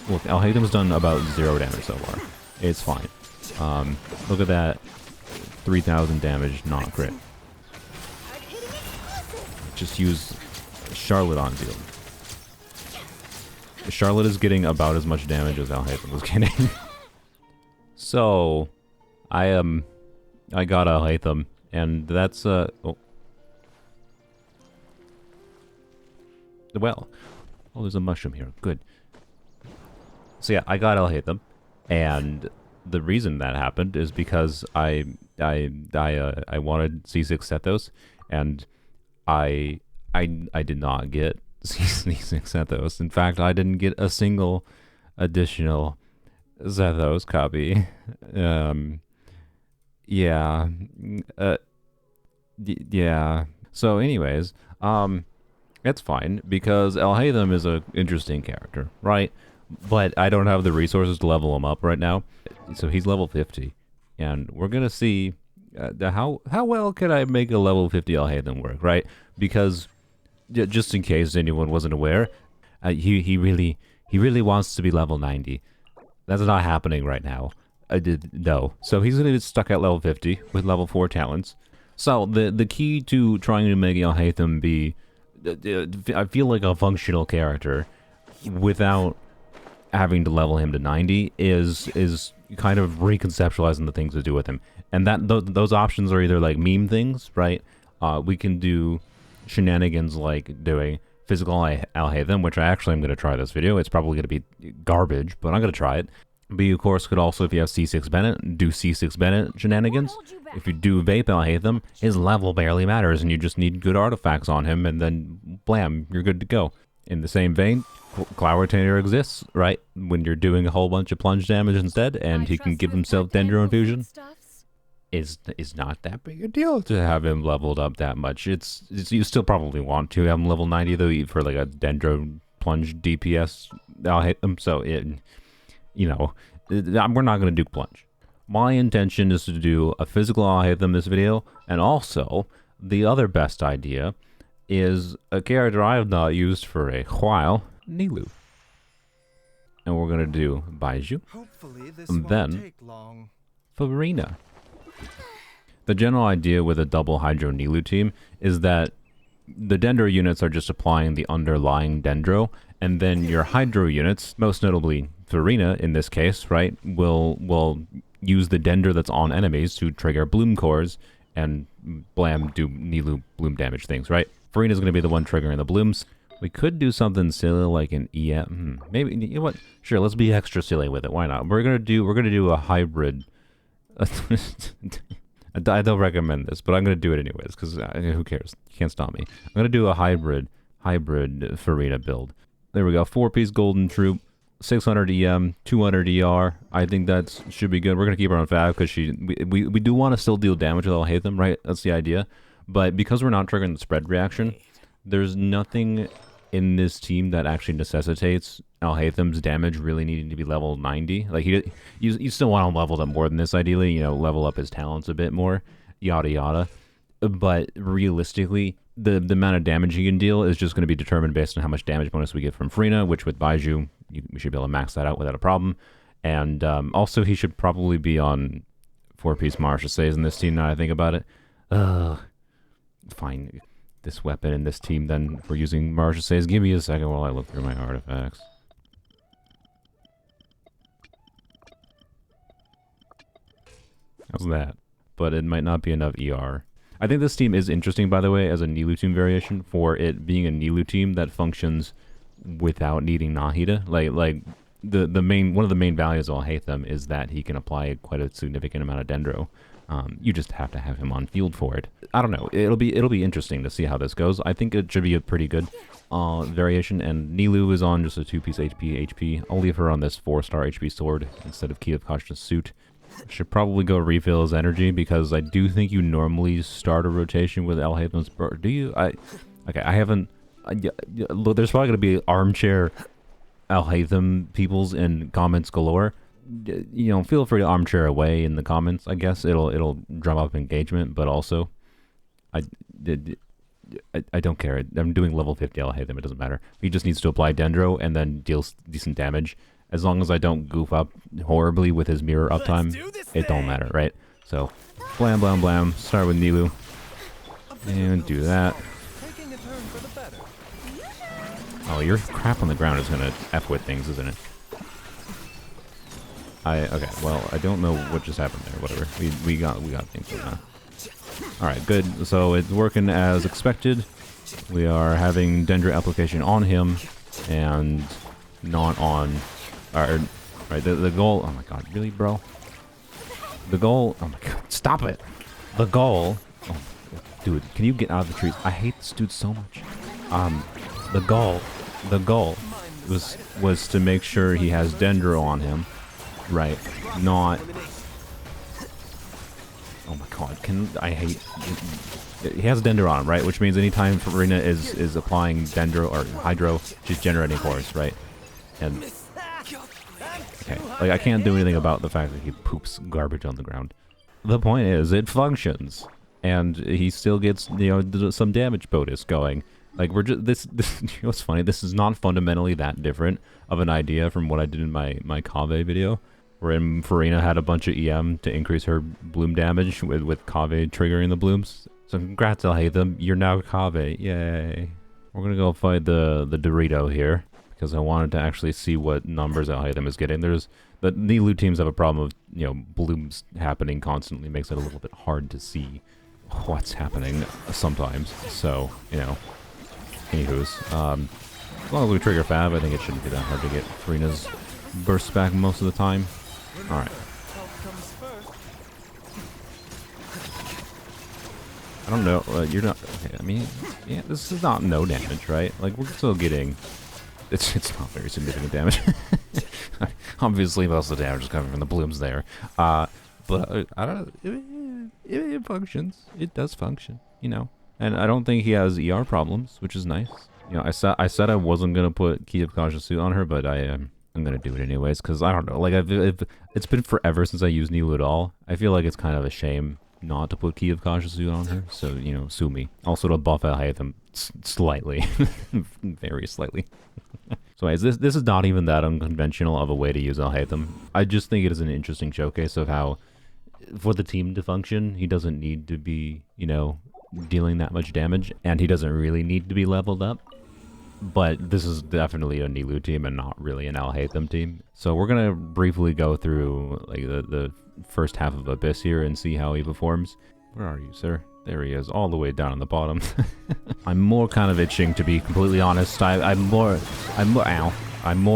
Look, Alhaitham's done about 0 damage so far. It's fine. Look at that 3,000 damage, not crit. Just use Charlotte on field. Charlotte is getting about as much damage as Alhaitham was getting. So, I got Alhaitham, and that's well, there's a mushroom here. Good. So yeah, I got Alhaitham, and the reason that happened is because I wanted C6 Sethos, and I did not get C6 Sethos. In fact, I didn't get a single additional Sethos copy. Yeah. Yeah. So anyways, it's fine, because Alhaitham is an interesting character, right? But I don't have the resources to level him up right now. So he's level 50. And we're going to see how well can I make a level 50 Alhaitham work, right? Because just in case anyone wasn't aware, he really wants to be level 90. That's not happening right now. No. So he's going to get stuck at level 50 with level 4 talents. So the key to trying to make Alhaitham be, I feel like, a functional character without having to level him to 90 is kind of reconceptualizing the things to do with him. And those options are either like meme things, right? We can do shenanigans like doing physical Alhaitham, which I actually am going to try this video. It's probably going to be garbage, but I'm going to try it. But you, of course, could also, if you have C6 Bennett, do C6 Bennett shenanigans. If you do Vape Alhaitham, his level barely matters, and you just need good artifacts on him, and then blam, you're good to go. In the same vein, Cloud Retainer exists, right? When you're doing a whole bunch of plunge damage instead, and he can give himself Dendro Infusion. Is not that big a deal to have him leveled up that much. It's you still probably want to have him level 90 though, for like a Dendro plunge DPS Alhaitham. So we're not going to do plunge. My intention is to do a physical Alhaitham this video, and also the other best idea is a character I have not used for a while, Nilou. And we're going to do Baiju, and then Farina. The general idea with a double Hydro Nilou team is that the Dendro units are just applying the underlying Dendro, and then your Hydro units, most notably Farina in this case, right, will use the Dendro that's on enemies to trigger Bloom Cores and blam, do Nilou Bloom damage things, right? Farina's going to be the one triggering the Blooms. We could do something silly like an EM. Maybe, you know what? Sure, let's be extra silly with it. Why not? We're gonna do a hybrid. I don't recommend this, but I'm gonna do it anyways because who cares? You can't stop me. I'm gonna do a hybrid Farina build. There we go. 4-piece Golden Troop, 600 EM, 200 ER. I think that should be good. We're gonna keep her on Fab because we do want to still deal damage with Alhaitham, right? That's the idea. But because we're not triggering the spread reaction, there's nothing in this team that actually necessitates Alhaitham's damage really needing to be level 90. Like, you still want to level them more than this, ideally, you know, level up his talents a bit more, yada yada. But realistically, the amount of damage he can deal is just going to be determined based on how much damage bonus we get from Farina, which with Baiju, we should be able to max that out without a problem. And also, he should probably be on 4-piece Marshasays in this team, now that I think about it. Fine. This weapon in this team, then we're using Marshasays. Give me a second while I look through my artifacts. How's that? But it might not be enough ER. I think this team is interesting, by the way, as a Nilou team variation, for it being a Nilou team that functions without needing Nahida. Like one of the main values of Alhaitham is that he can apply quite a significant amount of Dendro. You just have to have him on field for it. I don't know. It'll be interesting to see how this goes. I think it should be a pretty good variation. And Nilou is on just a 2-piece HP. I'll leave her on this 4-star HP sword instead of Key of Cautious suit. Should probably go refill his energy because I do think you normally start a rotation with Alhaitham's. Do you? Okay. I haven't. Look, there's probably gonna be armchair Alhaitham peoples in comments galore. You know, feel free to armchair away in the comments. I guess it'll drum up engagement, but also, I don't care. I'm doing level 50 Alhaitham. It doesn't matter. He just needs to apply Dendro and then deals decent damage, As long as I don't goof up horribly with his mirror uptime, it don't matter, right? So, blam, blam, blam. Start with Nilu. And do that. Oh, your crap on the ground is gonna F with things, isn't it? Okay, well, I don't know what just happened there. Whatever. We got things going on. Alright, good. So it's working as expected. We are having Dendra application on him and not on right, the goal. Oh my god, really, bro? The goal. Oh my god, stop it. The goal. Oh, dude, can you get out of the trees? I hate this dude so much. The goal was to make sure he has Dendro on him, right? Not. Oh my god, I hate. He has Dendro on him, right? Which means anytime Farina is applying Dendro or Hydro, she's generating force, right? And okay, like I can't do anything about the fact that he poops garbage on the ground. The point is, it functions, and he still gets, you know, some damage bonus going. Like we're just this you know what's funny? This is not fundamentally that different of an idea from what I did in my Kave video, wherein Farina had a bunch of EM to increase her bloom damage with Kave triggering the blooms. So congrats, Alhaitham, you're now Kave. Yay! We're gonna go fight the Dorito here because I wanted to actually see what numbers Alhaitham is getting. The Nilu teams have a problem of, you know, blooms happening constantly, makes it a little bit hard to see what's happening sometimes. So, you know. Anywho's, as long as we trigger Fab, I think it shouldn't be that hard to get Farina's burst back most of the time. Alright. I don't know, you're not, okay, I mean, yeah, this is not no damage, right? Like, we're still getting, it's not very significant damage. Obviously, most of the damage is coming from the blooms there. But, I don't know, it functions. It does function, you know. And I don't think he has ER problems, which is nice. You know, I said I wasn't gonna put Key of Cautious Suit on her, but I'm gonna do it anyways, because I don't know. Like it's been forever since I used Nilu at all. I feel like it's kind of a shame not to put Key of Cautious Suit on her. So, you know, sue me. Also to buff Alhaitham slightly, very slightly. So anyways, this is not even that unconventional of a way to use Alhaitham. I just think it is an interesting showcase of how, for the team to function, he doesn't need to be, you know, dealing that much damage, and he doesn't really need to be leveled up. But this is definitely a Nilu team and not really an Alhaitham team. So we're gonna briefly go through like the first half of Abyss here and see how he performs. Where are you, sir? There he is, all the way down on the bottom. I'm more kind of itching, to be completely honest. I'm more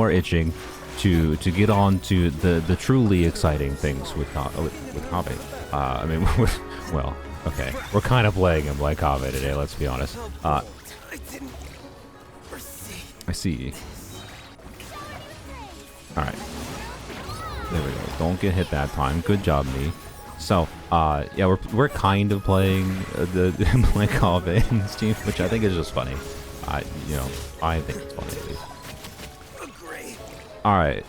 itching to get on to the truly exciting things with Kave. I mean, well. Okay, we're kind of playing him like Kave today, let's be honest. I see. Alright. There we go. Don't get hit that time. Good job, me. So, yeah, we're kind of playing like Kave in this team, which I think is just funny. You know, I think it's funny at least. Alright.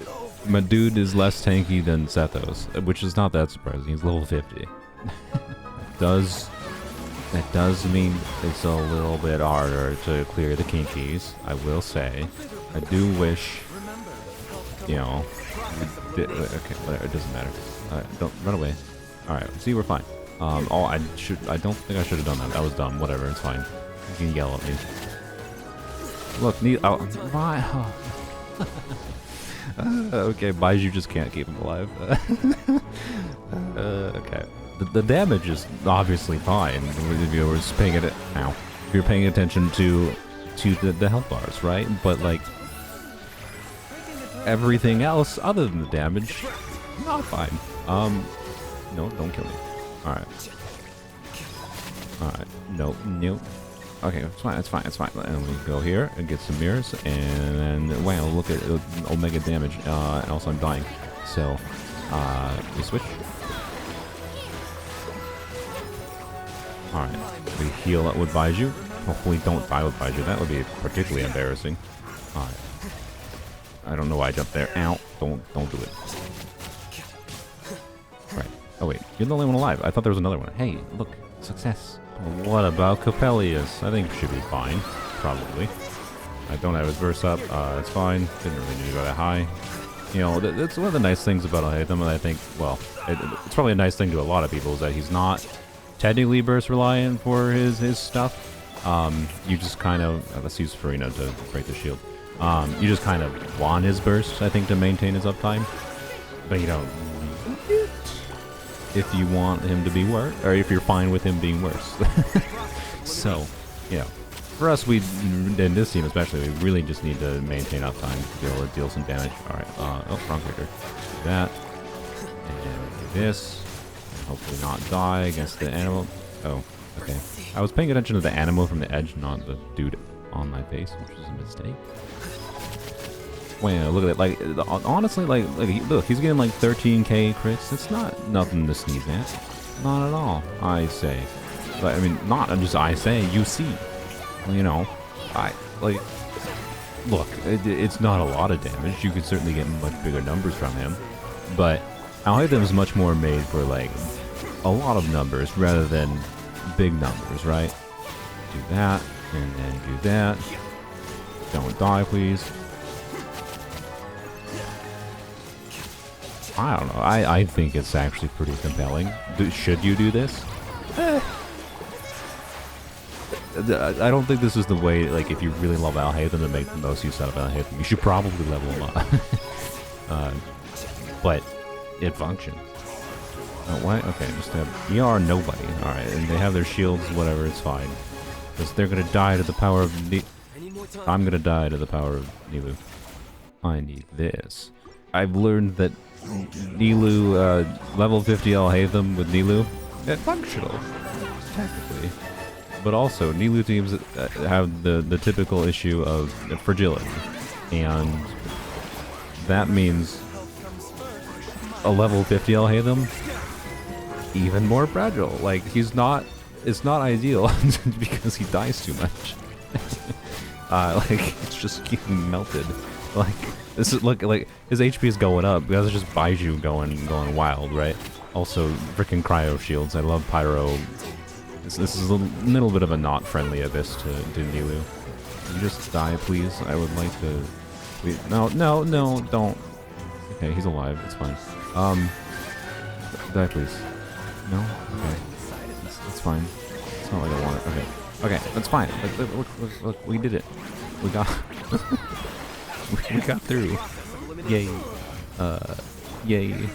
My dude is less tanky than Sethos, which is not that surprising. He's level 50. That does mean it's a little bit harder to clear the kinkies, I will say. I do wish, you know, okay, whatever, it doesn't matter. Don't run away. Alright, see, we're fine. Oh, I don't think I should have done that. That was dumb. Whatever, it's fine. You can yell at me. Look, why? Okay, Baiju just can't keep him alive. Okay. The damage is obviously fine if you were paying it. Ow. If you're paying attention to the health bars, right? But like everything else other than the damage, not fine. No, don't kill me. All right. Nope. Okay, it's fine. And we go here and get some mirrors, and then wow, look at Omega damage. And also I'm dying. So we switch. Alright, we heal up with Baiju. Hopefully don't die with Baiju. That would be particularly embarrassing. Alright. I don't know why I jumped there. Ow. Don't do it. Right. Oh wait, you're the only one alive. I thought there was another one. Hey, look. Success. What about Coppelius? I think should be fine. Probably. I don't have his burst up. It's fine. Didn't really need to go that high. You know, that's one of the nice things about Alhaitham, and I think, well, it's probably a nice thing to a lot of people, is that he's not technically burst reliant for his stuff. You just kind of, let's use Farina to break the shield. You just kind of want his burst, I think, to maintain his uptime. But you don't need it if you want him to be worse, or if you're fine with him being worse. So, you know, for us, in this team especially, we really just need to maintain uptime to be able to deal some damage. Alright, oh, wrong trigger. Do that. And do this. And hopefully not die against the animal. Oh, okay. I was paying attention to the animal from the edge, not the dude on my face, which was a mistake. Wow, look at it. Like, honestly, like look, he's getting like 13k crits. It's not nothing to sneeze at. Not at all, I say. But, I mean, not just I say, you see. You know, look, it's not a lot of damage. You could certainly get much bigger numbers from him. But Alhaitham is much more made for, like, a lot of numbers rather than big numbers, right? Do that, and then do that. Don't die, please. I don't know. I think it's actually pretty compelling. Should you do this? I don't think this is the way, like, if you really love Alhaitham to make the most use out of Alhaitham. You should probably level him up. But it functions. Oh, what? Okay, just have ER nobody. Alright, and they have their shields, whatever, it's fine. Because they're gonna die to the power of I'm gonna die to the power of Nilu. I need this. I've learned that Nilu, level 50 Alhaitham with Nilu, it's functional, technically. But also, Nilu teams have the typical issue of fragility. And that means a level 50 Alhaitham, even more fragile. Like, it's not ideal because he dies too much. Like, it's just getting melted. Like, this is, look, like, his HP is going up because it's just Baiju going wild, right? Also, freaking cryo shields. I love pyro. This is a little bit of a not friendly abyss to Nilu. Can you just die, please? I would like to. No, don't. Okay, he's alive. It's fine. Die, please. No. Okay. It's fine. It's not like I want it. Okay. Okay, that's fine. Look, we did it. We got. we got through. Yay. Yay.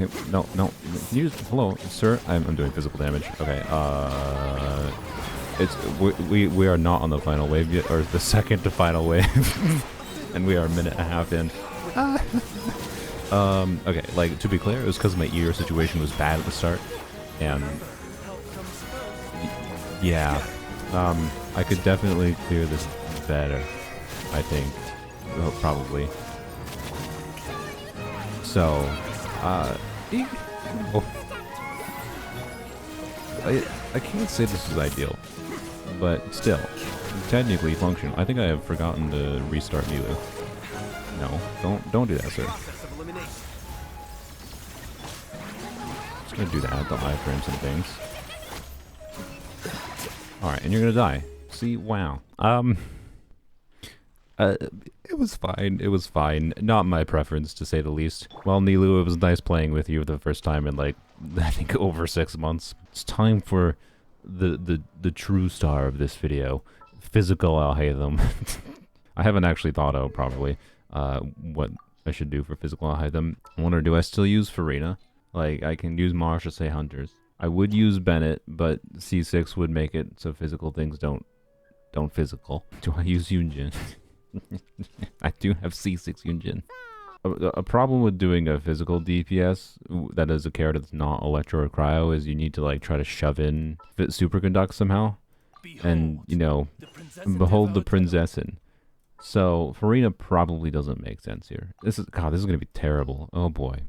Okay, no. Can you just, hello, sir? I'm doing physical damage. Okay, we are not on the final wave yet, or the second to final wave, and we are a minute and a half in. Okay, like, to be clear, it was because my ear situation was bad at the start, and yeah, I could definitely clear this better, I think, well, probably. So, oh. I can't say this is ideal, but still, technically functional. I think I have forgotten to restart Nilu. No, don't do that, sir. Just gonna do that, the iframes and things. Alright, and you're gonna die. See, wow. It was fine. It was fine. Not my preference, to say the least. Well, Nilu, it was nice playing with you for the first time in, like, I think over 6 months. It's time for the true star of this video, physical Alhaitham. I haven't actually thought out probably what I should do for physical Alhaitham. I wonder, do I still use Farina? Like, I can use Marsh or say Hunters. I would use Bennett, but C6 would make it so physical things don't physical. Do I use Yunjin? I do have C6 Yunjin. A problem with doing a physical DPS that is a character that's not Electro or Cryo is you need to, like, try to shove in Superconduct somehow. And, you know, behold the Prinzessin. So, Farina probably doesn't make sense here. This is going to be terrible. Oh boy.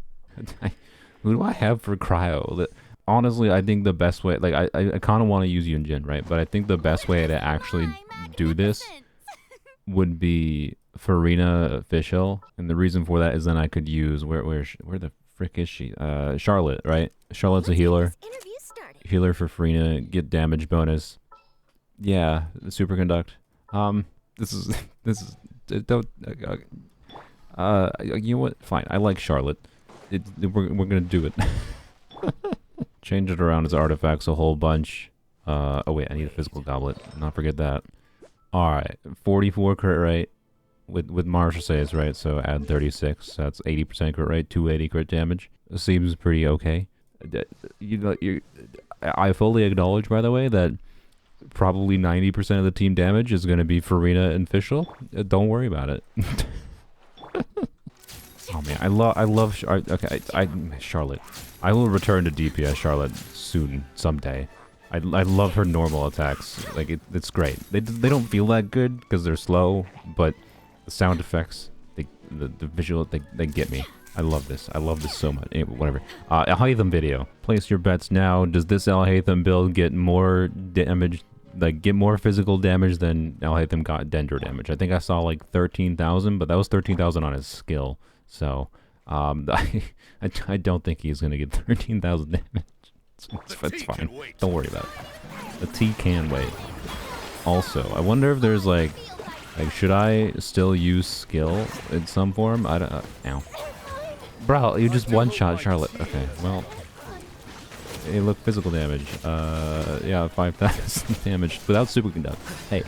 Who do I have for Cryo? Honestly, I think the best way, like, I kind of want to use Yunjin, right? But I think the best way to actually do this would be Farina official, and the reason for that is then I could use where the frick is she? Charlotte, right? Charlotte's a healer. Healer for Farina, get damage bonus. Yeah, the Superconduct. This is don't You know what? Fine. I like Charlotte. We're gonna do it. Change it around his artifacts a whole bunch. Oh wait, I need a physical goblet. Not forget that. Alright, 44 crit rate. With Marshall says, right? So add 36. That's 80% crit rate, 280 crit damage. Seems pretty okay. I fully acknowledge, by the way, that probably 90% of the team damage is going to be Farina and Fischl. Don't worry about it. Oh man, I love Charlotte. I will return to DPS Charlotte soon, someday. I love her normal attacks. Like it's great. They don't feel that good because they're slow, but the sound effects, the visual, they get me. I love this. I love this so much. Anyway, whatever. Alhaitham video. Place your bets now. Does this Alhaitham build get more damage? Like get more physical damage than Alhaitham got dendro damage? I think I saw like 13,000, but that was 13,000 on his skill. So I don't think he's gonna get 13,000 damage. It's fine. Don't worry about it. The T can wait. Also, I wonder if there's like should I still use skill in some form? I don't. Ow. Bro, you just one-shot Charlotte. Okay, well. Hey, look, physical damage. Yeah, 5,000 damage without superconduct. Hey,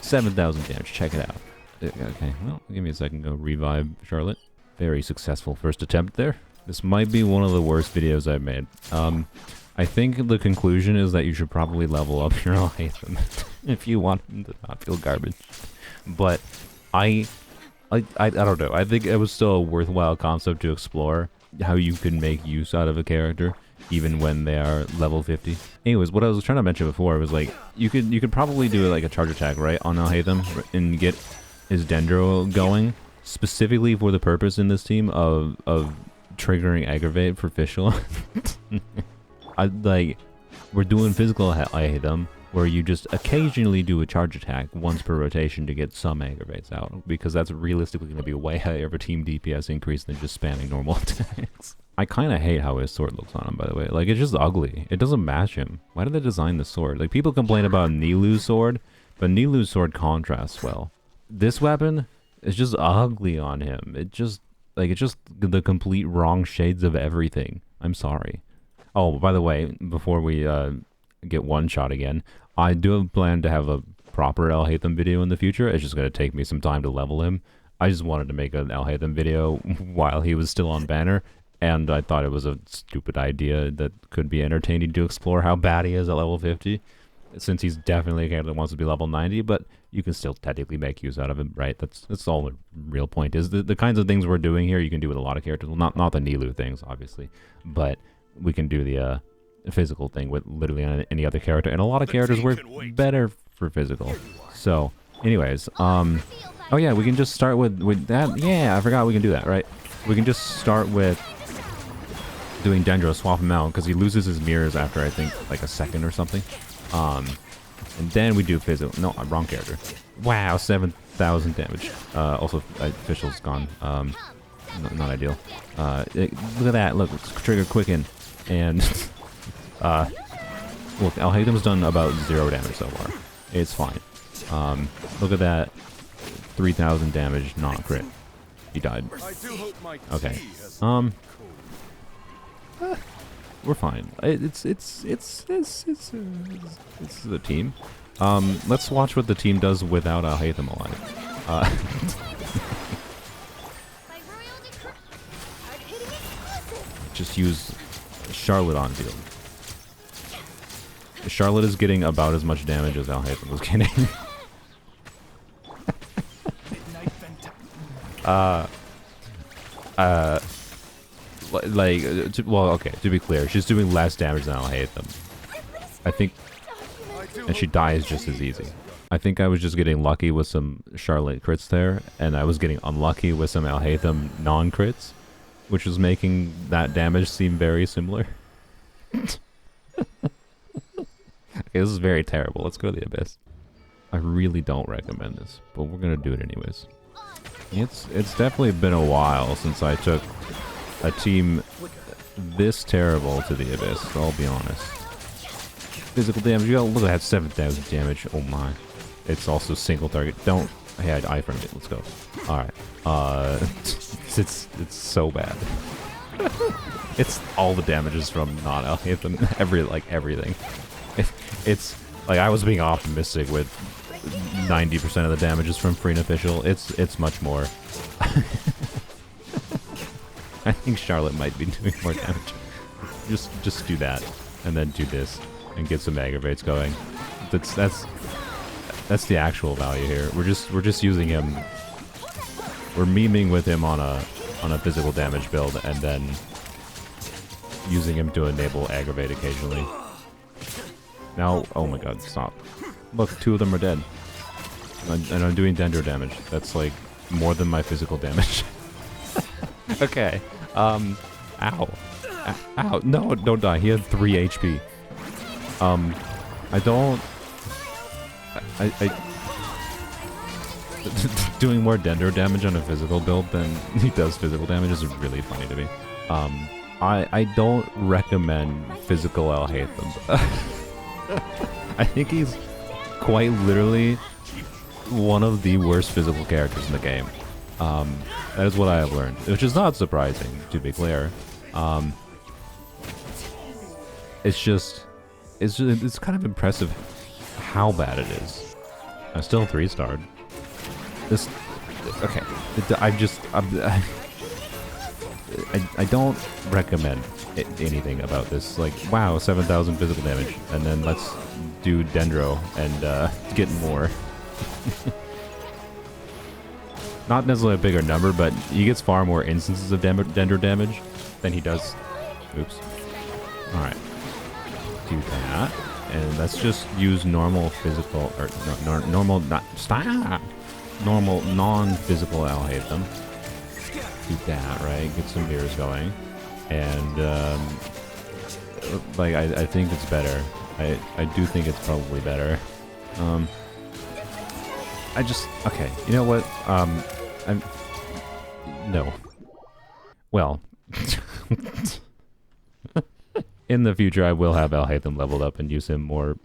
7,000 damage. Check it out. Okay, well, give me a second. Go revive Charlotte. Very successful first attempt there. This might be one of the worst videos I've made. I think the conclusion is that you should probably level up your Alhaitham if you want him to not feel garbage. But I don't know. I think it was still a worthwhile concept to explore how you can make use out of a character even when they are level 50. Anyways, what I was trying to mention before was like you could probably do like a charge attack right on Alhaitham and get his dendro going specifically for the purpose in this team of triggering aggravate for Fischl. We're doing physical Alhaitham where you just occasionally do a charge attack once per rotation to get some aggravates out, because that's realistically going to be a way higher of a team DPS increase than just spamming normal attacks. I kind of hate how his sword looks on him, by the way. Like, it's just ugly. It doesn't match him. Why did they design the sword? Like, people complain about Nilu's sword, but Nilu's sword contrasts well. This weapon is just ugly on him. It's just the complete wrong shades of everything. I'm sorry. Oh, by the way, before we get one shot again, I do have plan to have a proper Alhaitham video in the future. It's just going to take me some time to level him. I just wanted to make an Alhaitham video while he was still on banner, and I thought it was a stupid idea that could be entertaining to explore how bad he is at level 50, since he's definitely a character that wants to be level 90, but you can still technically make use out of him, right? That's all the real point is. The kinds of things we're doing here, you can do with a lot of characters. Well, not the Nilu things, obviously, but we can do the physical thing with literally any other character, and a lot of characters work better for physical. So, anyways, oh yeah, we can just start with that. Yeah, I forgot we can do that, right? We can just start with doing dendro, swap him out, because he loses his mirrors after, I think, like a second or something. And then we do physical. No, wrong character. Wow, 7,000 damage. Also, Fischl's gone. Not ideal. Look at that. Look, it's trigger quicken. And, look, Alhaitham's done about 0 damage so far. It's fine. Look at that. 3,000 damage, not crit. He died. Okay. We're fine. It's the team. Let's watch what the team does without Alhaitham alive. Just use Charlotte on field. Charlotte is getting about as much damage as Alhaitham was getting. Well, okay, to be clear, she's doing less damage than Alhaitham. I think, and she dies just as easy. I think I was just getting lucky with some Charlotte crits there, and I was getting unlucky with some Alhaitham non-crits, which was making that damage seem very similar. Okay, this is very terrible. Let's go to the Abyss. I really don't recommend this, but we're gonna do it anyways. It's definitely been a while since I took a team this terrible to the Abyss, I'll be honest. Physical damage, you gotta look at that 7,000 damage. Oh my. It's also single target. Don't. I had iframed it. Let's go. Alright. it's so bad. It's all the damages from not Alhaitham, everything. It's like I was being optimistic with 90% of the damages from Free and Official. It's much more. I think Charlotte might be doing more damage. Just do that, and then do this, and get some aggravates going. That's the actual value here. We're just using him. We're memeing with him on a physical damage build, and then using him to enable aggravate occasionally. Now, oh my god, stop. Look, 2 of them are dead. And I'm doing dendro damage. That's like more than my physical damage. Okay. Ow. Ow. No, don't die. He had 3 HP. I don't... doing more dendro damage on a physical build than he does physical damage is really funny to me. I don't recommend physical Alhaitham. I think he's quite literally one of the worst physical characters in the game. That is what I have learned, which is not surprising, to be clear. It's kind of impressive how bad it is. I'm still 3-starred. This, okay. I don't recommend anything about this. Like, wow, 7,000 physical damage, and then let's do dendro and get more. Not necessarily a bigger number, but he gets far more instances of dendro damage than he does. Oops. All right. Do that, and let's just use normal physical or normal normal non-physical Alhaitham. Do that, right? Get some mirrors going, and like I think it's better. I do think it's probably better. Okay. You know what? No. Well, in the future, I will have Alhaitham leveled up and use him more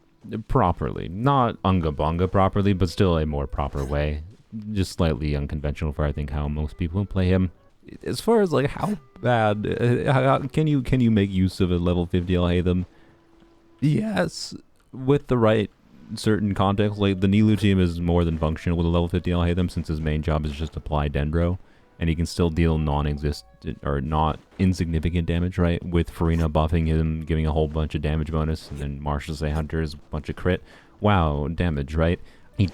properly. Not Unga Bunga properly, but still a more proper way. Just slightly unconventional for I think how most people play him. As far as like how bad, can you make use of a level 50 Alhaitham? Yes, with the right certain context. Like the Nilou team is more than functional with a level 50 Alhaitham since his main job is just apply dendro, and he can still deal non-existent or not insignificant damage, right? With Farina buffing him, giving a whole bunch of damage bonus, and then Martial Say Hunter's bunch of crit. Wow, damage, right?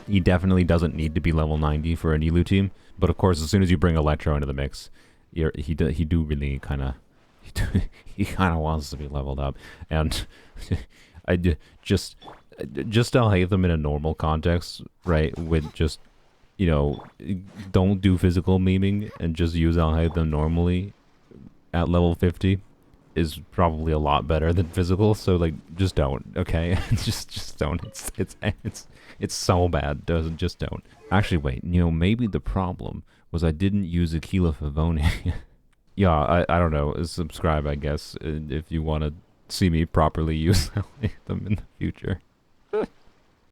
He definitely doesn't need to be level 90 for a Nilou team, but of course, as soon as you bring Electro into the mix, he kind of wants to be leveled up, and just Alhaitham in a normal context, right? With just, you know, don't do physical memeing and just use Alhaitham normally at level 50 is probably a lot better than physical. So like, just don't, okay? just don't. It's so bad. Just don't. Actually, wait. You know, maybe the problem was I didn't use Aquila Favoni. Yeah, I don't know. Subscribe, I guess, if you want to see me properly use Alhaitham in the future.